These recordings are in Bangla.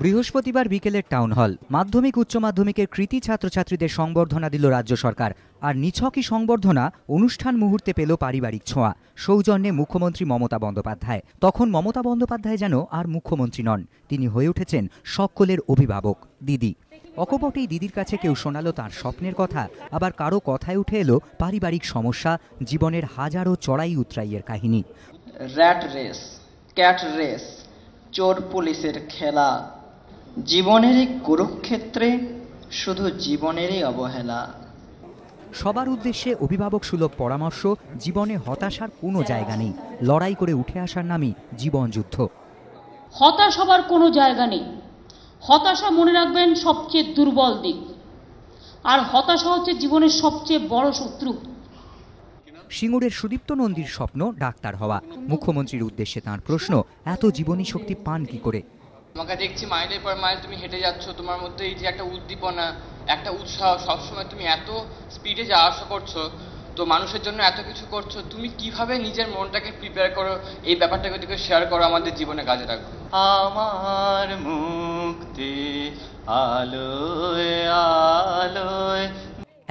বৃহস্পতিবার বিকেলের টাউন হল। মাধ্যমিক উচ্চ মাধ্যমিকের কৃতী ছাত্রছাত্রীদের সংবর্ধনা দিল রাজ্য সরকার। আর নিছকই সংবর্ধনা, অনুষ্ঠান মুহূর্তে পেল পারিবারিক ছোঁয়া। সৌজন্যে মুখ্যমন্ত্রী মমতা বন্দ্যোপাধ্যায়। তখন মমতা বন্দ্যোপাধ্যায় যেন আর মুখ্যমন্ত্রী নন, তিনি হয়ে উঠেছেন সকলের অভিভাবক, দিদি। অকপটেই দিদির কাছে কেউ শোনালো তার স্বপ্নের কথা, আবার কারো কথায় উঠে এলো পারিবারিক সমস্যা, জীবনের হাজারো চড়াই উতরাইয়ের কাহিনী। র্যাট রেস, ক্যাট রেস, চোর পুলিশের খেলা, জীবনেরই কুরুক্ষেত্রে শুধু জীবনেরই অবহেলা। সবার উদ্দেশ্যে অভিভাবক সুলভ পরামর্শ, জীবনে হতাশার কোনো জায়গা নেই, লড়াই করে উঠে আসার নামই জীবন যুদ্ধ। হতাশ হবার কোনো জায়গা নেই। হতাশা মনে রাখবেন সবচেয়ে দুর্বল দিক, আর হতাশা হচ্ছে জীবনের সবচেয়ে বড় শত্রু। সিঙ্গুরের সুদীপ্ত নন্দীর স্বপ্ন ডাক্তার হওয়া। মুখ্যমন্ত্রীর উদ্দেশ্যে তাঁর প্রশ্ন, এত জীবনী শক্তি পান কি করে? তোমাকে দেখছি মাইলের পর মাইল তুমি হেঁটে যাচ্ছ, তোমার মধ্যে এই যে একটা উদ্দীপনা, একটা উৎসাহ, সবসময় তুমি এত স্পিডে যাওয়া আসা করছো, তো মানুষের জন্য এত কিছু করছো, তুমি কিভাবে নিজের মনটাকে প্রিপেয়ার করো, এই ব্যাপারটাকে ওদিকে শেয়ার করো, আমাদের জীবনে কাজে রাখো। আমার মুক্তি আলোয় আলোয়।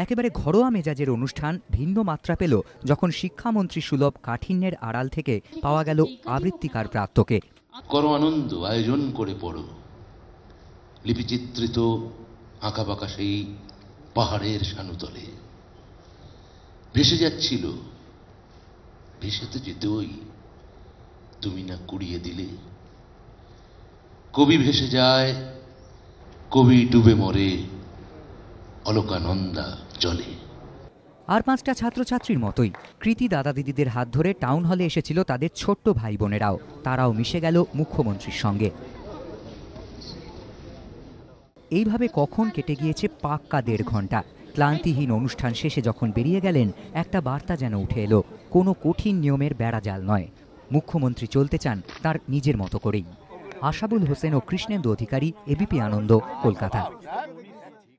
একেবারে ঘরোয়া মেজাজের অনুষ্ঠান ভিন্ন মাত্রা পেল যখন শিক্ষামন্ত্রী সুলভ কাঠিন্যের আড়াল থেকে পাওয়া গেল আবৃত্তিকার প্রাত্যকে। করো আনন্দ, আয়োজন করে পড়ো, লিপিচিত্রিত আঁকাবাঁকা সেই পাহাড়ের সানুতলে ভেসে যাচ্ছিল, ভেসে তো যেতই, তুমি না কুড়িয়ে দিলে। কবি ভেসে যায়, কবি ডুবে মরে অলকানন্দা জলে। আর পাঁচটা ছাত্রছাত্রীর মতোই কৃতী দাদা দিদিদের হাত ধরে টাউন হলে এসেছিল তাদের ছোট্ট ভাই বোনেরাও। তারাও মিশে গেল মুখ্যমন্ত্রীর সঙ্গে। এইভাবে কখন কেটে গিয়েছে পাক্কা 1.5 ঘন্টা। ক্লান্তিহীন অনুষ্ঠান শেষে যখন বেরিয়ে গেলেন, একটা বার্তা যেন উঠে এলো, কোনো কঠিন নিয়মের বেড়াজাল নয়। মুখ্যমন্ত্রী চলতে চান তার নিজের মতো করেই। আশাবুল হোসেন ও কৃষ্ণেন্দু অধিকারী, এবিপি আনন্দ, কলকাতা।